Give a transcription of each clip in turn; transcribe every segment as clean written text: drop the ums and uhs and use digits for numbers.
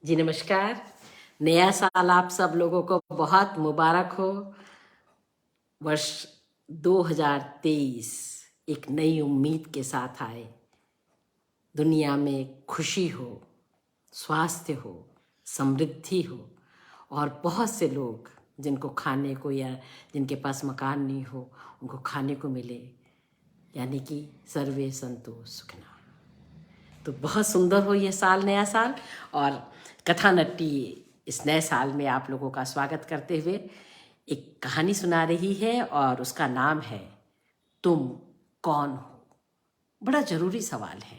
जी नमस्कार। नया साल आप सब लोगों को बहुत मुबारक हो। वर्ष 2023 एक नई उम्मीद के साथ आए। दुनिया में खुशी हो, स्वास्थ्य हो, समृद्धि हो और बहुत से लोग जिनको खाने को या जिनके पास मकान नहीं हो उनको खाने को मिले, यानी कि सर्वे संतु सुखिनः। तो बहुत सुंदर हो ये साल, नया साल। और कथा नट्टी इस नए साल में आप लोगों का स्वागत करते हुए एक कहानी सुना रही है और उसका नाम है तुम कौन हो। बड़ा जरूरी सवाल है।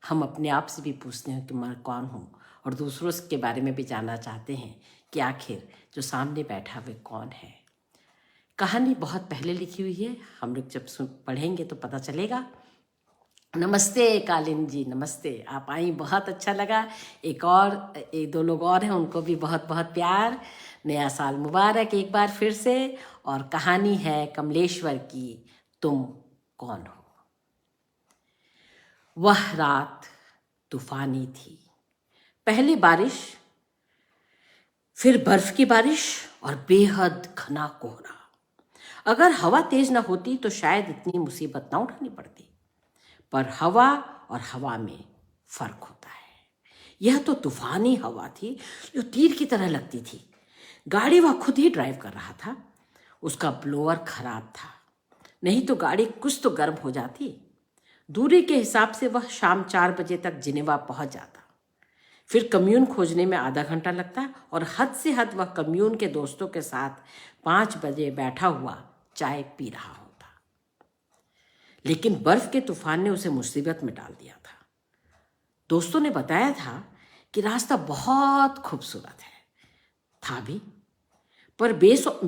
हम अपने आप से भी पूछते हैं कि मैं कौन हूँ और दूसरों के बारे में भी जानना चाहते हैं कि आखिर जो सामने बैठा हुआ कौन है। कहानी बहुत पहले लिखी हुई है, हम लोग जब पढ़ेंगे तो पता चलेगा। नमस्ते कालिन जी, नमस्ते। आप आई, बहुत अच्छा लगा। एक दो लोग और हैं, उनको भी बहुत बहुत प्यार। नया साल मुबारक एक बार फिर से। और कहानी है कमलेश्वर की, तुम कौन हो। वह रात तूफानी थी। पहले बारिश, फिर बर्फ की बारिश और बेहद घना कोहरा। अगर हवा तेज न होती तो शायद इतनी मुसीबत न उठानी पड़ती, पर हवा और हवा में फर्क होता है। यह तो तूफानी हवा थी जो तीर की तरह लगती थी। गाड़ी वह खुद ही ड्राइव कर रहा था। उसका ब्लोअर खराब था, नहीं तो गाड़ी कुछ तो गर्म हो जाती। दूरी के हिसाब से वह शाम 4 बजे तक जिनेवा पहुंच जाता। फिर कम्यून खोजने में आधा घंटा लगता और हद से हद वह कम्यून के दोस्तों के साथ 5 बजे बैठा हुआ चाय पी रहा होता। लेकिन बर्फ के तूफान ने उसे मुसीबत में डाल दिया था। दोस्तों ने बताया था कि रास्ता बहुत खूबसूरत है, था भी, पर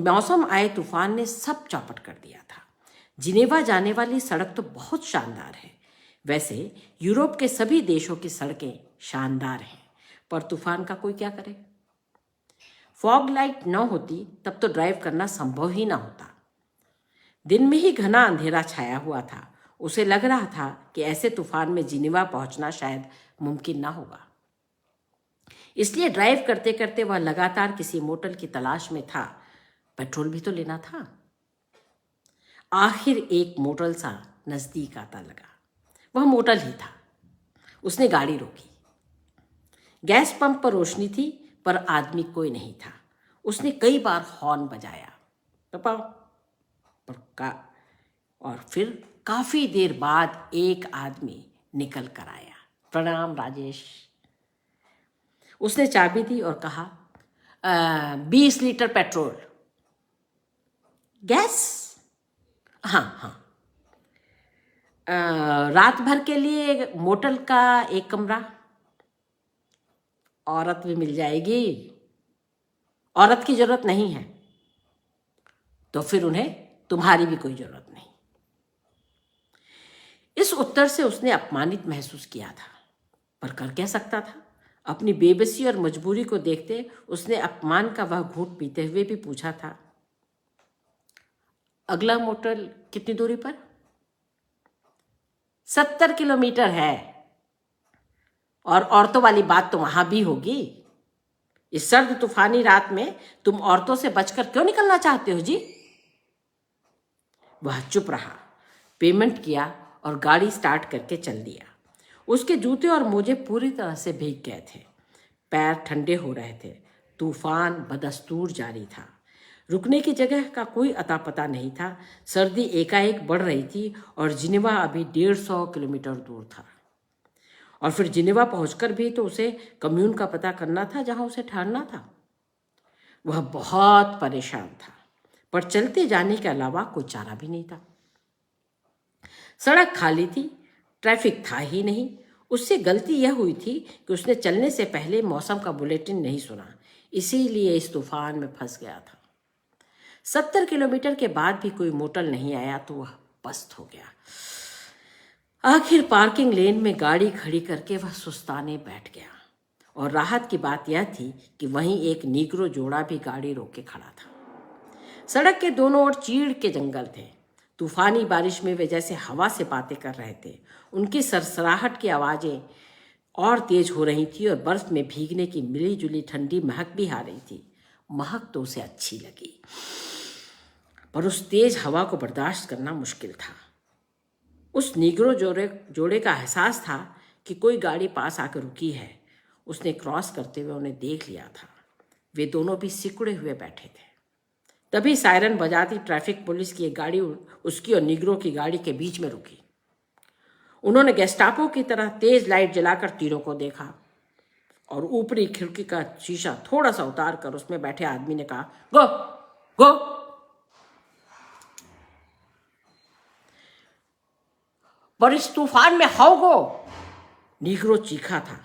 मौसम आए तूफान ने सब चौपट कर दिया था। जिनेवा जाने वाली सड़क तो बहुत शानदार है। वैसे यूरोप के सभी देशों की सड़कें शानदार हैं, पर तूफान का कोई क्या करे। फॉग लाइट न होती तब तो ड्राइव करना संभव ही ना होता। दिन में ही घना अंधेरा छाया हुआ था। उसे लग रहा था कि ऐसे तूफान में जिनेवा पहुंचना शायद मुमकिन ना होगा। इसलिए ड्राइव करते करते वह लगातार किसी मोटल की तलाश में था। पेट्रोल भी तो लेना था। आखिर एक मोटल सा नजदीक आता लगा। वह मोटल ही था। उसने गाड़ी रोकी। गैस पंप पर रोशनी थी, पर आदमी कोई नहीं था। उसने कई बार हॉर्न बजाया, पापा, और फिर काफी देर बाद एक आदमी निकल कर आया। प्रणाम राजेश। उसने चाबी दी और कहा, 20 लीटर पेट्रोल। गैस? हाँ हाँ। रात भर के लिए मोटल का एक कमरा। औरत भी मिल जाएगी। औरत की जरूरत नहीं है, तो फिर उन्हें तुम्हारी भी कोई जरूरत नहीं। इस उत्तर से उसने अपमानित महसूस किया था, पर कर क्या सकता था। अपनी बेबसी और मजबूरी को देखते उसने अपमान का वह घूंट पीते हुए भी पूछा था, अगला मोटल कितनी दूरी पर? 70 किलोमीटर है। और औरतों वाली बात तो वहां भी होगी। इस सर्द तूफानी रात में तुम औरतों से बचकर क्यों निकलना चाहते हो जी? वह चुप रहा, पेमेंट किया और गाड़ी स्टार्ट करके चल दिया। उसके जूते और मोजे पूरी तरह से भीग गए थे। पैर ठंडे हो रहे थे। तूफान बदस्तूर जारी था। रुकने की जगह का कोई अता पता नहीं था। सर्दी एकाएक बढ़ रही थी और जिनेवा अभी 150 किलोमीटर दूर था। और फिर जिनेवा पहुंचकर भी तो उसे कम्यून का पता करना था जहां उसे ठहरना था। वह बहुत परेशान था, पर चलते जाने के अलावा कोई चारा भी नहीं था। सड़क खाली थी, ट्रैफिक था ही नहीं। उससे गलती यह हुई थी कि उसने चलने से पहले मौसम का बुलेटिन नहीं सुना, इसीलिए इस तूफान में फंस गया था। 70 किलोमीटर के बाद भी कोई मोटल नहीं आया तो वह पस्त हो गया। आखिर पार्किंग लेन में गाड़ी खड़ी करके वह सुस्ताने बैठ गया। और राहत की बात यह थी कि वहीं एक नीग्रो जोड़ा भी गाड़ी रोक के खड़ा था। सड़क के दोनों ओर चीड़ के जंगल थे। तूफानी बारिश में वे जैसे हवा से बातें कर रहे थे। उनकी सरसराहट की आवाज़ें और तेज हो रही थी और बर्फ में भीगने की मिली जुली ठंडी महक भी आ रही थी। महक तो उसे अच्छी लगी, पर उस तेज हवा को बर्दाश्त करना मुश्किल था। उस नीग्रो जोड़े का एहसास था कि कोई गाड़ी पास आकर रुकी है। उसने क्रॉस करते हुए उन्हें देख लिया था। वे दोनों भी सिकुड़े हुए बैठे थे। तभी सायरन बजाती ट्रैफिक पुलिस की एक गाड़ी उसकी और नीग्रो की गाड़ी के बीच में रुकी। उन्होंने गेस्टापो की तरह तेज लाइट जलाकर तीनों को देखा और ऊपरी खिड़की का शीशा थोड़ा सा उतार कर उसमें बैठे आदमी ने कहा, गो गो। पर इस तूफान में हाउ गो, नीग्रो चीखा था।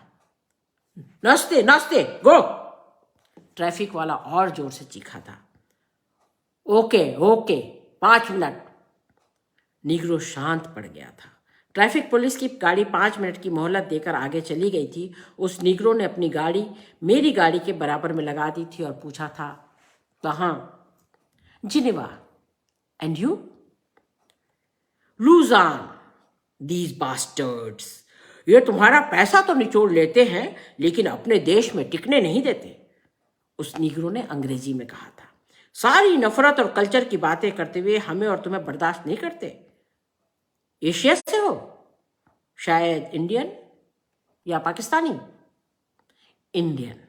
नाश्ते नाश्ते गो, ट्रैफिक वाला और जोर से चीखा था। Okay okay 5 minute. नीग्रो शांत पड़ गया था। ट्रैफिक पुलिस की गाड़ी 5 मिनट की मोहलत देकर आगे चली गई थी। उस नीग्रो ने अपनी गाड़ी मेरी गाड़ी के बराबर में लगा दी थी और पूछा था, कहाँ? Geneva. And you? Lausanne. These bastards, ये तुम्हारा पैसा तो निचोड़ लेते हैं लेकिन अपने देश में टिकने नहीं देते, उस नीग्रो ने अंग्रेजी में कहा था। सारी नफरत और कल्चर की बातें करते हुए हमें और तुम्हें बर्दाश्त नहीं करते। एशिया से हो? शायद इंडियन या पाकिस्तानी? इंडियन।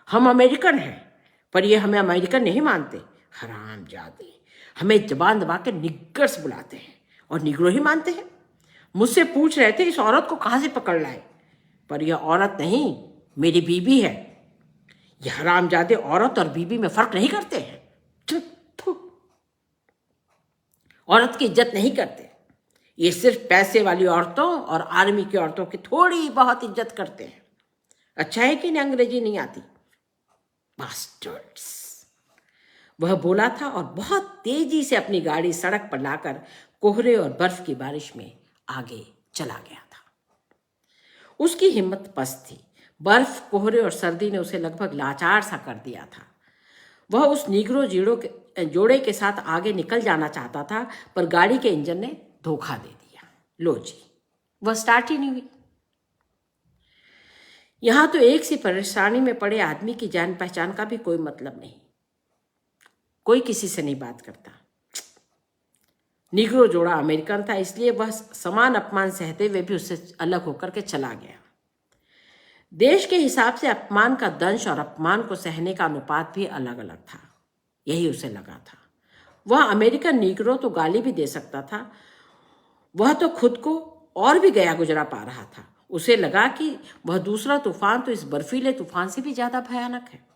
हम अमेरिकन हैं, पर ये हमें अमेरिकन नहीं मानते। हरामजादे, हमें जबान दबा के निग्गर्स बुलाते हैं और निग्रो ही मानते हैं। मुझसे पूछ रहे थे इस औरत को कहाँ से पकड़ लाए, पर यह औरत नहीं, मेरी बीबी है। यह हरामजादे औरत और बीबी में फर्क नहीं करते हैं। औरत की इज्जत नहीं करते। ये सिर्फ पैसे वाली औरतों और आर्मी की औरतों की थोड़ी बहुत इज्जत करते हैं। अच्छा है कि इन्हें अंग्रेजी नहीं आती। बास्टर्ड्स, वह बोला था और बहुत तेजी से अपनी गाड़ी सड़क पर लाकर कोहरे और बर्फ की बारिश में आगे चला गया था। उसकी हिम्मत पस्त थी। बर्फ, कोहरे और सर्दी ने उसे लगभग लाचार सा कर दिया था। वह उस नीग्रो जोड़े के साथ आगे निकल जाना चाहता था, पर गाड़ी के इंजन ने धोखा दे दिया। लो जी, वह स्टार्ट ही नहीं हुई। यहां तो एक सी परेशानी में पड़े आदमी की जान पहचान का भी कोई मतलब नहीं। कोई किसी से नहीं बात करता। नीग्रो जोड़ा अमेरिकन था, इसलिए वह समान अपमान सहते हुए भी उससे अलग होकर के चला गया। देश के हिसाब से अपमान का दंश और अपमान को सहने का अनुपात भी अलग अलग था। यही उसे लगा था। वह अमेरिकन नीग्रो तो गाली भी दे सकता था, वह तो खुद को और भी गया गुजरा पा रहा था। उसे लगा कि वह दूसरा तूफान तो इस बर्फीले तूफान से भी ज्यादा भयानक है।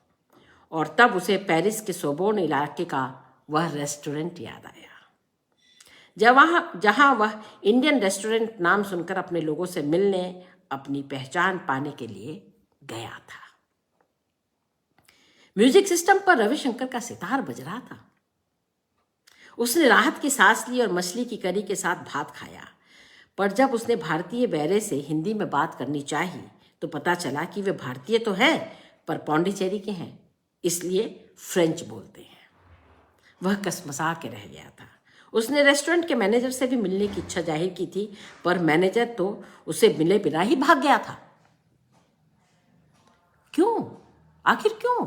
और तब उसे पेरिस के सोबोर्न इलाके का वह रेस्टोरेंट याद आया, जहां वह इंडियन रेस्टोरेंट नाम सुनकर अपने लोगों से मिलने, अपनी पहचान पाने के लिए गया था। म्यूजिक सिस्टम पर रविशंकर का सितार बज रहा था। उसने राहत की सांस ली और मछली की करी के साथ भात खाया। पर जब उसने भारतीय बैरे से हिंदी में बात करनी चाही तो पता चला कि वे भारतीय तो हैं, पर पौंडीचेरी के हैं, इसलिए फ्रेंच बोलते हैं। वह कसमसा के रह गया था। उसने रेस्टोरेंट के मैनेजर से भी मिलने की इच्छा जाहिर की थी, पर मैनेजर तो उसे मिले बिना ही भाग गया था। क्यों? आखिर क्यों?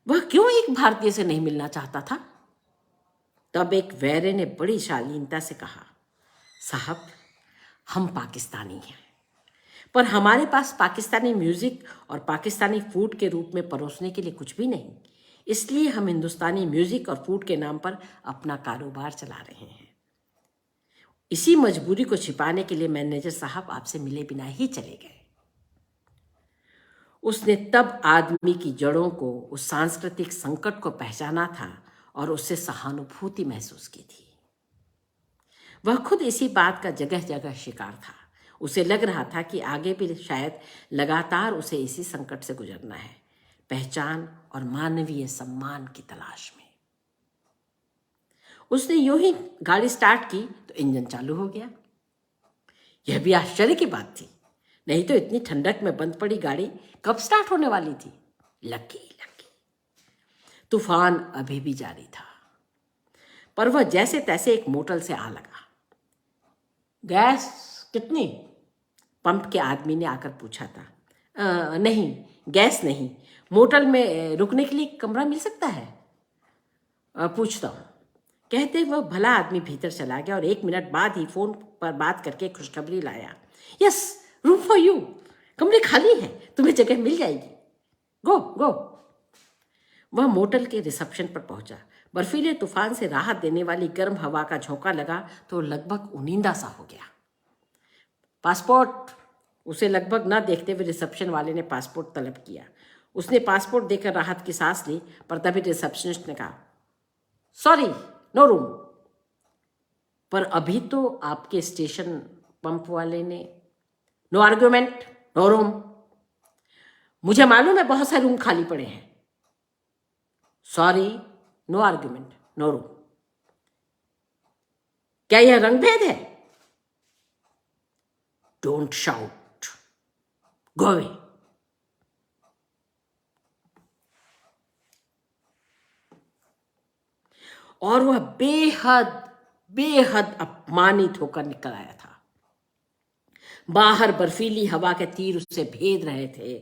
वह क्यों एक भारतीय से नहीं मिलना चाहता था? तब एक वैरे ने बड़ी शालीनता से कहा, साहब, हम पाकिस्तानी हैं, पर हमारे पास पाकिस्तानी म्यूजिक और पाकिस्तानी फूड के रूप में परोसने के लिए कुछ भी नहीं। इसलिए हम हिंदुस्तानी म्यूजिक और फूड के नाम पर अपना कारोबार चला रहे हैं। इसी मजबूरी को छिपाने के लिए मैनेजर साहब आपसे मिले बिना ही चले गए। उसने तब आदमी की जड़ों को, उस सांस्कृतिक संकट को पहचाना था और उससे सहानुभूति महसूस की थी। वह खुद इसी बात का जगह जगह शिकार था। उसे लग रहा था कि आगे भी शायद लगातार उसे इसी संकट से गुजरना है, पहचान और मानवीय सम्मान की तलाश में। उसने यूं ही गाड़ी स्टार्ट की तो इंजन चालू हो गया। यह भी आश्चर्य की बात थी, नहीं तो इतनी ठंडक में बंद पड़ी गाड़ी कब स्टार्ट होने वाली थी। Lucky lucky. तूफान अभी भी जारी था, पर वह जैसे तैसे एक मोटल से आ लगा। गैस कितनी? पंप के आदमी ने आकर पूछा था। नहीं, गैस नहीं, मोटल में रुकने के लिए कमरा मिल सकता है? पूछता हूँ, कहते वह भला आदमी भीतर चला गया और 1 मिनट बाद ही फोन पर बात करके खुशखबरी लाया। यस, रूम फॉर यू, कमरे खाली हैं, तुम्हें जगह मिल जाएगी, गो गो। वह मोटल के रिसेप्शन पर पहुंचा। बर्फीले तूफान से राहत देने वाली गर्म हवा का झोंका लगा तो लगभग उनींदा सा हो गया। पासपोर्ट, उसे लगभग न देखते हुए रिसेप्शन वाले ने पासपोर्ट तलब किया। उसने पासपोर्ट देकर राहत की सांस ली, पर तभी रिसेप्शनिस्ट ने कहा, सॉरी, नो रूम। पर अभी तो आपके स्टेशन पंप वाले ने, नो आर्ग्यूमेंट, नो रूम। मुझे मालूम है बहुत सारे रूम खाली पड़े हैं। Sorry, no argument, no room. क्या यह रंगभेद है? Don't shout, go away. और वह बेहद बेहद अपमानित होकर निकल आया था। बाहर बर्फीली हवा के तीर उसे भेद रहे थे।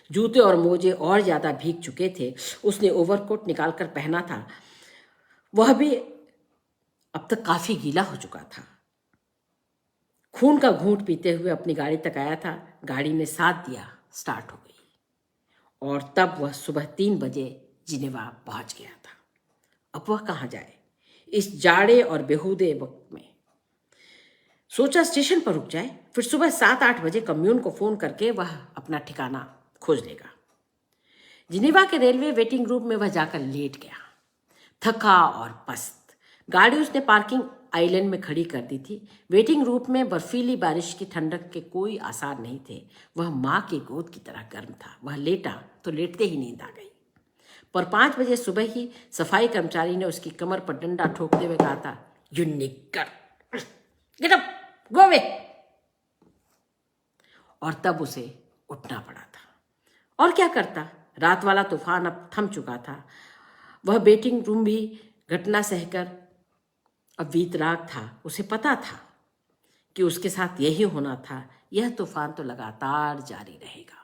जूते और मोजे और ज्यादा भीग चुके थे। उसने ओवरकोट निकालकर पहना था, वह भी अब तक काफी गीला हो चुका था। खून का घूंट पीते हुए अपनी गाड़ी तक आया था। गाड़ी ने साथ दिया, स्टार्ट हो गई और तब वह सुबह 3 बजे जिनेवा पहुंच गया था। अब वह कहाँ जाए इस जाड़े और बेहूदे वक्त में? सोचा स्टेशन पर रुक जाए, फिर सुबह 7-8 बजे कम्यून को फोन करके वह अपना ठिकाना खोज लेगा। जिनेवा के रेलवे वेटिंग रूम में वह जाकर लेट गया, थका और पस्त। गाड़ी उसने पार्किंग आइलैंड में खड़ी कर दी थी। वेटिंग रूम में बर्फीली बारिश की ठंडक के कोई आसार नहीं थे। वह माँ की गोद की तरह गर्म था। वह लेटा तो लेटते ही नींद आ गई। पर 5 बजे सुबह ही सफाई कर्मचारी ने उसकी कमर पर डंडा ठोकते हुए कहा था, यू निग्गर, गेट अप, गो अवे। और तब उसे उठना पड़ा था। और क्या करता? रात वाला तूफान अब थम चुका था। वह वेटिंग रूम भी घटना सहकर अब वीतराग था। उसे पता था कि उसके साथ यही होना था। यह तूफान तो लगातार जारी रहेगा।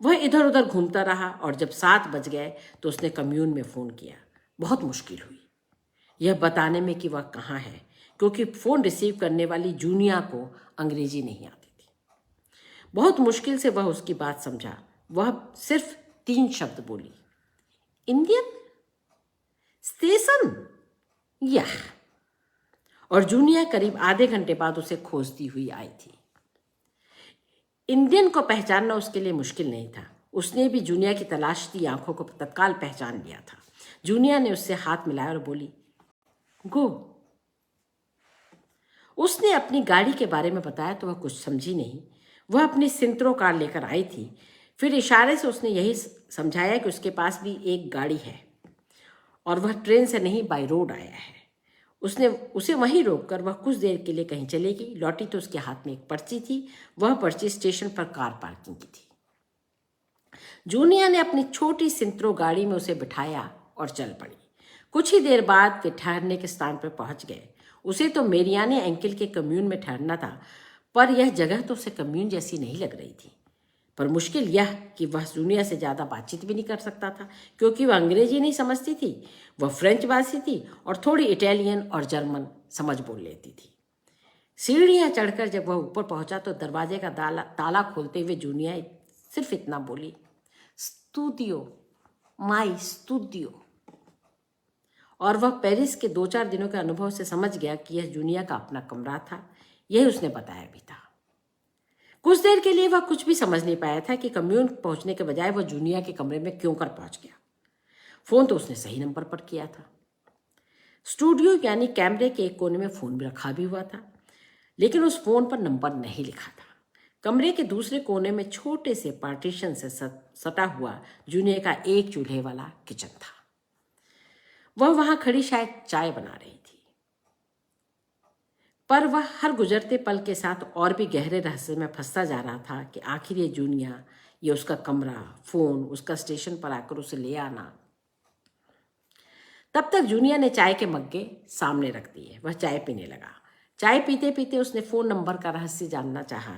वह इधर उधर घूमता रहा और जब 7 बज गए तो उसने कम्यून में फोन किया। बहुत मुश्किल हुई यह बताने में कि वह कहाँ है, क्योंकि फोन रिसीव करने वाली जूनिया को अंग्रेजी नहीं आती थी। बहुत मुश्किल से वह उसकी बात समझा। वह सिर्फ 3 शब्द बोली, इंडियन स्टेशन, या। और जूनिया करीब आधे घंटे बाद उसे खोजती हुई आई थी। इंडियन को पहचानना उसके लिए मुश्किल नहीं था। उसने भी जूनिया की तलाशती आंखों को तत्काल पहचान लिया था। जूनिया ने उससे हाथ मिलाया और बोली, गो। उसने अपनी गाड़ी के बारे में बताया तो वह कुछ समझी नहीं। वह अपनी सिंत्रो कार लेकर आई थी। फिर इशारे से उसने यही समझाया कि उसके पास भी एक गाड़ी है और वह ट्रेन से नहीं बाय रोड आया है। उसने उसे वहीं रोककर वह कुछ देर के लिए कहीं चली गई। लौटी तो उसके हाथ में एक पर्ची थी। वह पर्ची स्टेशन पर कार पार्किंग की थी। जूनिया ने अपनी छोटी सिंत्रो गाड़ी में उसे बिठाया और चल पड़ी। कुछ ही देर बाद वे ठहरने के स्थान पर पहुंच गए। उसे तो मेरियाने एंकल के कम्यून में ठहरना था, पर यह जगह तो उसे कम्यून जैसी नहीं लग रही थी। पर मुश्किल यह कि वह जूनिया से ज़्यादा बातचीत भी नहीं कर सकता था, क्योंकि वह अंग्रेजी नहीं समझती थी। वह फ्रेंच भाषी थी और थोड़ी इटालियन और जर्मन समझ बोल लेती थी। सीढ़ियाँ चढ़कर जब वह ऊपर पहुंचा तो दरवाजे का ताला खोलते हुए जूनिया सिर्फ इतना बोली, स्टूडियो, माई स्टूडियो। और वह पेरिस के 2-4 दिनों के अनुभव से समझ गया कि यह जूनिया का अपना कमरा था। यही उसने बताया भी था। कुछ देर के लिए वह कुछ भी समझ नहीं पाया था कि कम्यून पहुंचने के बजाय वह जूनिया के कमरे में क्यों कर पहुंच गया। फोन तो उसने सही नंबर पर किया था। स्टूडियो यानी कैमरे के एक कोने में फोन भी रखा भी हुआ था, लेकिन उस फोन पर नंबर नहीं लिखा था। कमरे के दूसरे कोने में छोटे से पार्टीशन से सटा हुआ जूनिया का एक चूल्हे वाला किचन था। वह वहां खड़ी शायद चाय बना रही थी, पर वह हर गुजरते पल के साथ और भी गहरे रहस्य में फंसता जा रहा था कि आखिर ये जूनिया, ये उसका कमरा, फोन, उसका स्टेशन पर आकर उसे ले आना। तब तक जूनिया ने चाय के मग्गे सामने रख दिए। वह चाय पीने लगा। चाय पीते पीते उसने फोन नंबर का रहस्य जानना चाहा।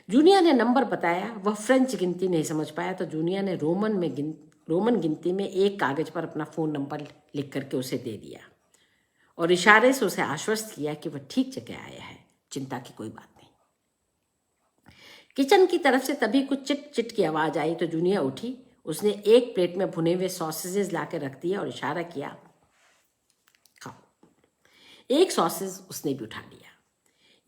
जूनिया ने नंबर बताया। वह फ्रेंच गिनती नहीं समझ पाया तो जूनिया ने रोमन गिनती में एक कागज पर अपना फोन नंबर लिख करके उसे दे दिया और इशारे से उसे आश्वस्त किया कि वह ठीक जगह आया है, चिंता की कोई बात नहीं। किचन की तरफ से तभी कुछ चिट चिट की आवाज आई तो जूनिया उठी। उसने एक प्लेट में भुने हुए सॉसेजेस लाकर रख दिया और इशारा किया, खाओ। एक सॉसेज उसने भी उठा लिया।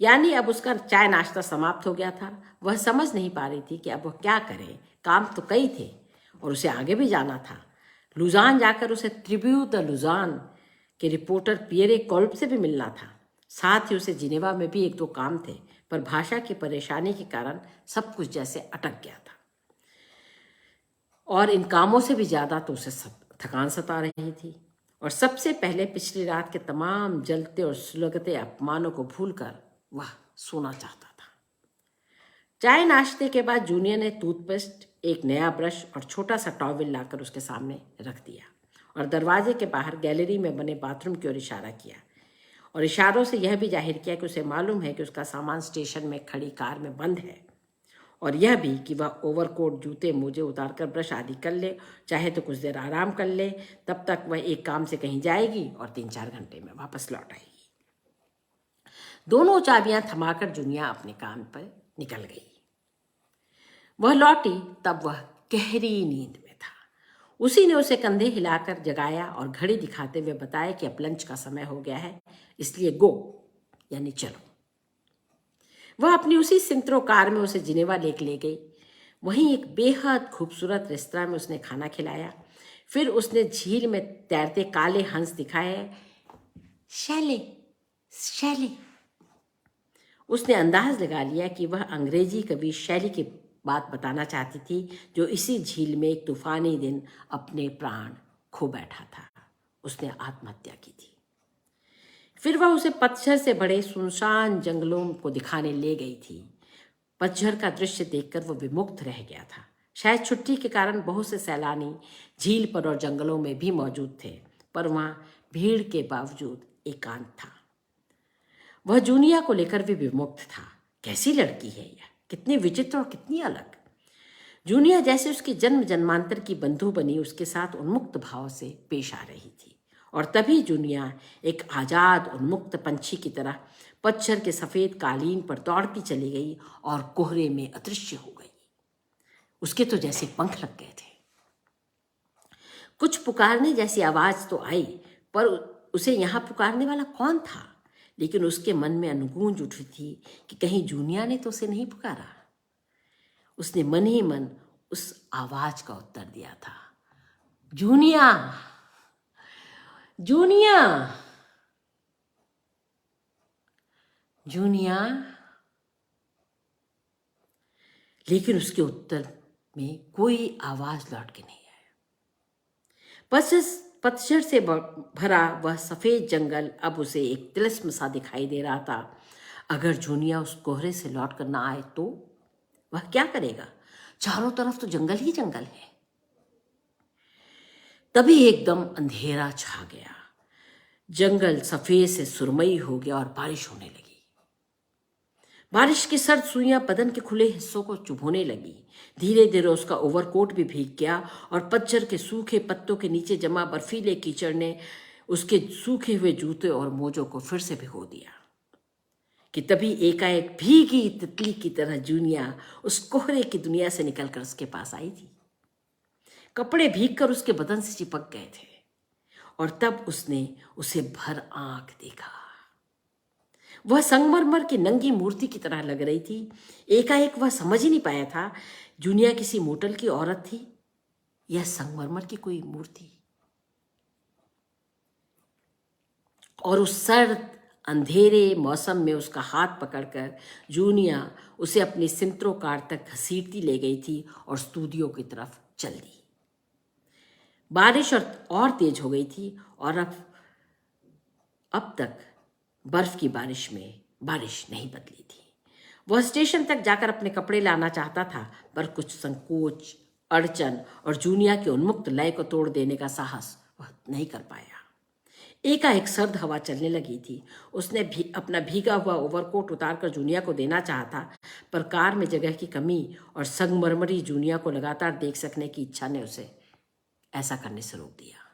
यानी अब उसका चाय नाश्ता समाप्त हो गया था। वह समझ नहीं पा रही थी कि अब वह क्या करे। काम तो कई थे और उसे आगे भी जाना था। लुजान जाकर उसे ट्रिब्यू द लुजान के रिपोर्टर पियरे कोल्ब से भी मिलना था। साथ ही उसे जिनेवा में भी एक दो काम थे, पर भाषा की परेशानी के कारण सब कुछ जैसे अटक गया था। और इन कामों से भी ज़्यादा तो उसे थकान सता रही थी। और सबसे पहले पिछली रात के तमाम जलते और सुलगते अपमानों को भूलकर वह सोना चाहता था। चाय नाश्ते के बाद जूनियर ने टूथपेस्ट, एक नया ब्रश और छोटा सा टॉवेल लाकर उसके सामने रख दिया और दरवाजे के बाहर गैलरी में बने बाथरूम की ओर इशारा किया और इशारों से यह भी जाहिर किया कि उसे मालूम है कि उसका सामान स्टेशन में खड़ी कार में बंद है और यह भी कि वह ओवरकोट, जूते, मोजे उतारकर ब्रश आदि कर ले, चाहे तो कुछ देर आराम कर ले। तब तक वह एक काम से कहीं जाएगी और 3-4 घंटे में वापस लौट आएगी। दोनों चाबियां थमाकर जूनिया अपने काम पर निकल गई। वह लौटी तब वह गहरी नींद में था। उसी ने उसे कंधे हिलाकर जगाया और घड़ी दिखाते हुए बताया कि अब लंच का समय हो गया है, इसलिए गो यानी चलो। वह अपनी उसी सिंत्रो कार में उसे जिनेवा लेक ले गई। वहीं एक बेहद खूबसूरत रेस्तरां में उसने खाना खिलाया। फिर उसने झील में तैरते काले हंस दिखाए। Shelley Shelley. उसने अंदाज लगा लिया कि वह अंग्रेजी कवि शैली की बात बताना चाहती थी, जो इसी झील में एक तूफानी दिन अपने प्राण खो बैठा था। उसने आत्महत्या की थी। फिर वह उसे पतझड़ से बड़े सुनसान जंगलों को दिखाने ले गई थी। पतझड़ का दृश्य देखकर वह विमुक्त रह गया था। शायद छुट्टी के कारण बहुत से सैलानी झील पर और जंगलों में भी मौजूद थे, पर वहां भीड़ के बावजूद एकांत था। वह जूनिया को लेकर भी विमुक्त था। कैसी लड़की है यह, कितनी विचित्र और कितनी अलग। जूनिया जैसे उसकी जन्म जन्मांतर की बंधु बनी उसके साथ उन्मुक्त भाव से पेश आ रही थी। और तभी जूनिया एक आजाद उन्मुक्त पंछी की तरह पतझड़ के सफेद कालीन पर दौड़ती चली गई और कोहरे में अदृश्य हो गई। उसके तो जैसे पंख लग गए थे। कुछ पुकारने जैसी आवाज तो आई, पर उसे यहां पुकारने वाला कौन था? लेकिन उसके मन में अनुगूंज उठी थी कि कहीं जूनिया ने तो उसे नहीं पुकारा। उसने मन ही मन उस आवाज का उत्तर दिया था, जूनिया, जूनिया, जूनिया। लेकिन उसके उत्तर में कोई आवाज लौट के नहीं आई। पतझड़ से भरा वह सफेद जंगल अब उसे एक तिलिस्म सा दिखाई दे रहा था। अगर जूनिया उस कोहरे से लौट कर ना आए तो वह क्या करेगा? चारों तरफ तो जंगल ही जंगल है। तभी एकदम अंधेरा छा गया। जंगल सफेद से सुरमई हो गया और बारिश होने लगी। बारिश की सर्द सुइयां बदन के खुले हिस्सों को चुभोने लगी। धीरे धीरे उसका ओवरकोट भी भीग गया और पतझड़ के सूखे पत्तों के नीचे जमा बर्फीले कीचड़ ने उसके सूखे हुए जूते और मोजों को फिर से भिगो दिया। कि तभी एकाएक भीगी तितली की तरह जूनिया उस कोहरे की दुनिया से निकलकर उसके पास आई थी। कपड़े भीगकर उसके बदन से चिपक गए थे और तब उसने उसे भर आंख देखा। वह संगमरमर की नंगी मूर्ति की तरह लग रही थी। एकाएक वह समझ ही नहीं पाया था जूनिया किसी मोटल की औरत थी या संगमरमर की कोई मूर्ति। और उस सर्द अंधेरे मौसम में उसका हाथ पकड़कर जूनिया उसे अपनी सिंत्रो कार तक घसीटती ले गई थी और स्टूडियो की तरफ चल दी। बारिश और तेज हो गई थी और अब तक बर्फ की बारिश में बारिश नहीं बदली थी। वह स्टेशन तक जाकर अपने कपड़े लाना चाहता था, पर कुछ संकोच, अड़चन और जूनिया के उन्मुक्त लय को तोड़ देने का साहस वह नहीं कर पाया। एकाएक सर्द हवा चलने लगी थी। उसने अपना भीगा हुआ ओवरकोट उतारकर जूनिया को देना चाहा था, पर कार में जगह की कमी और संगमरमरी जूनिया को लगातार देख सकने की इच्छा ने उसे ऐसा करने से रोक दिया।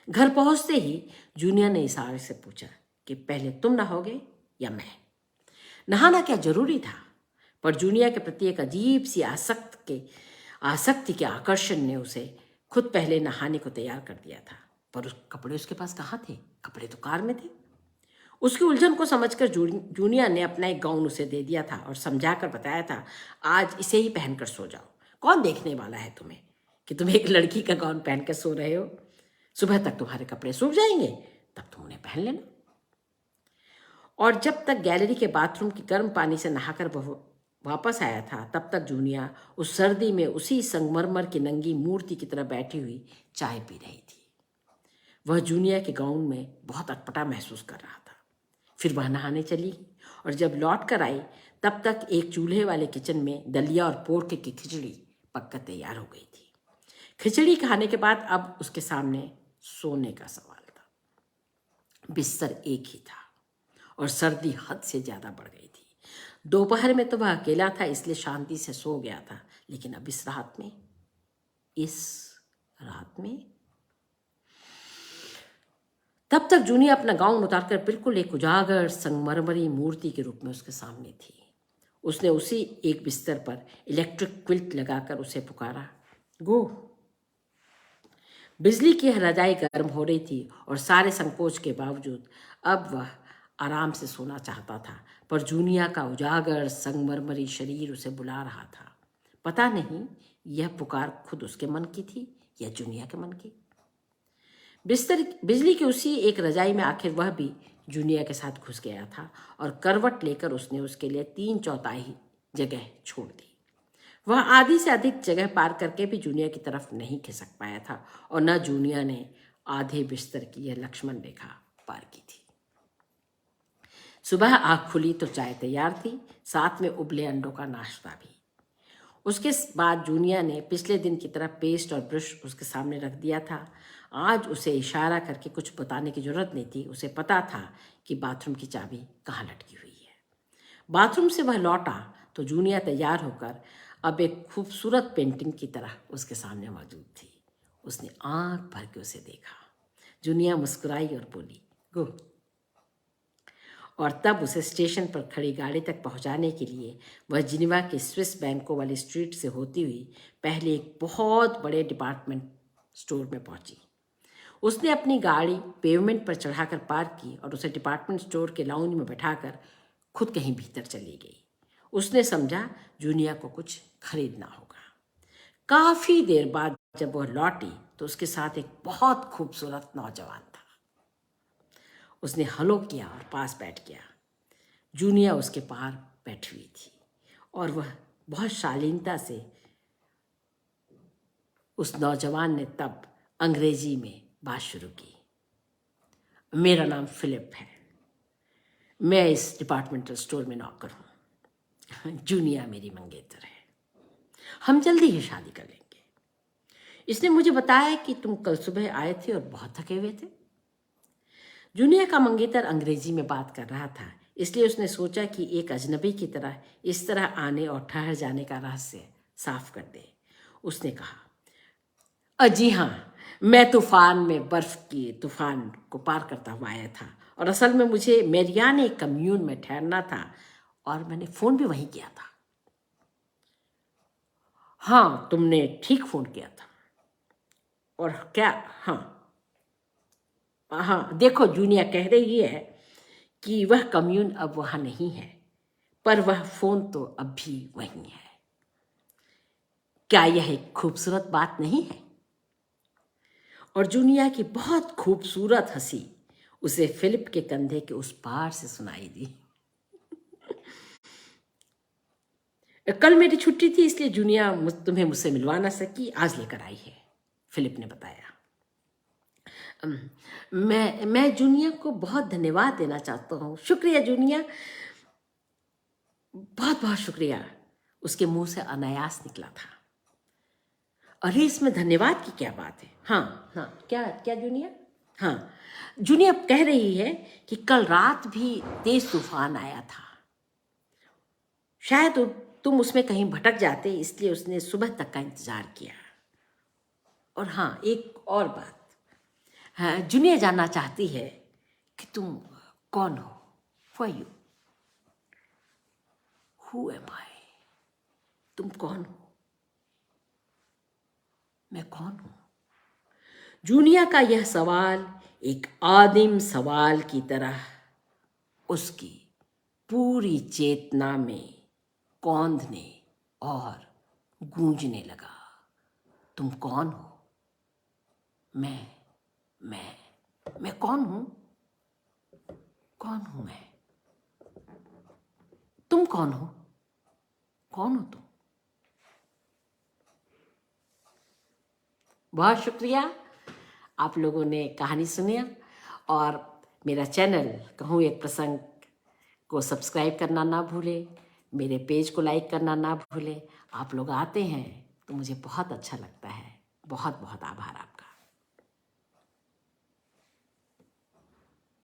घर पहुंचते ही जूनिया ने इशारे से पूछा कि पहले तुम नहाओगे या मैं? नहाना क्या जरूरी था, पर जूनिया के प्रति एक अजीब सी आसक्ति के आकर्षण ने उसे खुद पहले नहाने को तैयार कर दिया था। पर कपड़े उसके पास कहाँ थे? कपड़े तो कार में थे। उसकी उलझन को समझकर जूनिया ने अपना एक गाउन उसे दे दिया था और समझाकर बताया था, आज इसे ही पहनकर सो जाओ, कौन देखने वाला है तुम्हें कि तुम एक लड़की का गाउन पहनकर सो रहे हो। सुबह तक तुम्हारे कपड़े सूख जाएंगे, तब तुम उन्हें पहन लेना। और जब तक गैलरी के बाथरूम के गर्म पानी से नहाकर वह वापस आया था, तब तक जूनिया उस सर्दी में उसी संगमरमर की नंगी मूर्ति की तरह बैठी हुई चाय पी रही थी। वह जूनिया के गाउन में बहुत अटपटा महसूस कर रहा था। फिर वह नहाने चली और जब लौट कर आई, तब तक एक चूल्हे वाले किचन में दलिया और पोर्क की खिचड़ी पककर तैयार हो गई थी। खिचड़ी खाने के बाद अब उसके सामने सोने का सवाल था। बिस्तर एक ही था और सर्दी हद से ज्यादा बढ़ गई थी। दोपहर में तो वह अकेला था, इसलिए शांति से सो गया था, लेकिन अब इस रात में तब तक जूनिया अपना गाउन उतारकर बिल्कुल एक उजागर संगमरमरी मूर्ति के रूप में उसके सामने थी। उसने उसी एक बिस्तर पर इलेक्ट्रिक क्विल्ट लगाकर उसे पुकारा, गो। बिजली की रजाई गर्म हो रही थी और सारे संकोच के बावजूद अब वह आराम से सोना चाहता था, पर जूनिया का उजागर संगमरमरी शरीर उसे बुला रहा था। पता नहीं यह पुकार खुद उसके मन की थी या जूनिया के मन की। बिजली की उसी एक रजाई में आखिर वह भी जूनिया के साथ घुस गया था और करवट लेकर उसने उसके लिए 3/4 जगह छोड़ दी। वह आधी से अधिक जगह पार करके भी जूनिया की तरफ नहीं खिसक पाया था और न जूनिया ने आधे बिस्तर की यह लक्ष्मण रेखा पार की थी। सुबह आँख खुली तो चाय तैयार थी, साथ में उबले अंडों का नाश्ता भी। उसके बाद जूनिया ने पिछले दिन की तरह पेस्ट और ब्रश उसके सामने रख दिया था। आज उसे इशारा करके कुछ बताने की जरूरत नहीं थी। उसे पता था कि बाथरूम की चाबी कहाँ लटकी हुई है। बाथरूम से वह लौटा तो जूनिया तैयार होकर अब एक खूबसूरत पेंटिंग की तरह उसके सामने मौजूद थी। उसने आंख भर के उसे देखा। जूनिया मुस्कुराई और बोली, गो। और तब उसे स्टेशन पर खड़ी गाड़ी तक पहुंचाने के लिए वह जिनेवा के स्विस बैंकों वाली स्ट्रीट से होती हुई पहले एक बहुत बड़े डिपार्टमेंट स्टोर में पहुंची। उसने अपनी गाड़ी पेवमेंट पर चढ़ाकर पार्क की और उसे डिपार्टमेंट स्टोर के लाउंज में बैठाकर खुद कहीं भीतर चली गई। उसने समझा जूनिया को कुछ खरीदना होगा। काफी देर बाद जब वह लौटी तो उसके साथ एक बहुत खूबसूरत नौजवान था। उसने हलो किया और पास बैठ गया। जूनिया उसके पार बैठी हुई थी और वह बहुत शालीनता से उस नौजवान ने तब अंग्रेजी में बात शुरू की, मेरा नाम फिलिप है, मैं इस डिपार्टमेंटल स्टोर में नौकर हूँ। जूनिया मेरी मंगेतर है, हम जल्दी ही शादी कर लेंगे। इसने मुझे बताया कि तुम कल सुबह आए थे और बहुत थके हुए थे। जूनिया का मंगेतर अंग्रेजी में बात कर रहा था, इसलिए उसने सोचा कि एक अजनबी की तरह इस तरह आने और ठहर जाने का रहस्य साफ कर दे। उसने कहा, जी हाँ, मैं तूफान में बर्फ की तूफान को पार करता हुआ आया था और असल में मुझे मेरियाने कम्यून में ठहरना था और मैंने फोन भी वहीं किया था। हाँ, तुमने ठीक फोन किया था। और क्या? हाँ, देखो, जूनिया कह रही है कि वह कम्यून अब वहां नहीं है, पर वह फोन तो अब भी वहीं है। क्या यह एक खूबसूरत बात नहीं है? और जूनिया की बहुत खूबसूरत हंसी उसे फिलिप के कंधे के उस पार से सुनाई दी। कल मेरी छुट्टी थी, इसलिए जूनिया तुम्हें मुझसे मिलवा ना सकी, आज लेकर आई है, फिलिप ने बताया। मैं जूनिया को बहुत धन्यवाद देना चाहता हूँ। शुक्रिया जूनिया, बहुत बहुत शुक्रिया, उसके मुंह से अनायास निकला था। अरे, इसमें धन्यवाद की क्या बात है? हाँ, क्या जूनिया? हाँ, जूनी अब कह रही है कि कल रात भी तेज तूफान आया था, शायद तुम उसमें कहीं भटक जाते, इसलिए उसने सुबह तक का इंतजार किया। और हाँ, एक और बात, हाँ, जूनिया जानना चाहती है कि तुम कौन हो, who are you, who am I, तुम कौन हो, मैं कौन हूं। जूनिया का यह सवाल एक आदिम सवाल की तरह उसकी पूरी चेतना में कौंधने और गूंजने लगा। तुम कौन हो, मैं कौन हूं, कौन हूं मैं, तुम कौन हो, कौन हो तुम। बहुत शुक्रिया, आप लोगों ने कहानी सुनी और मेरा चैनल कहूँ एक प्रसंग को सब्सक्राइब करना ना भूले, मेरे पेज को लाइक करना ना भूले। आप लोग आते हैं तो मुझे बहुत अच्छा लगता है। बहुत बहुत आभार आपका।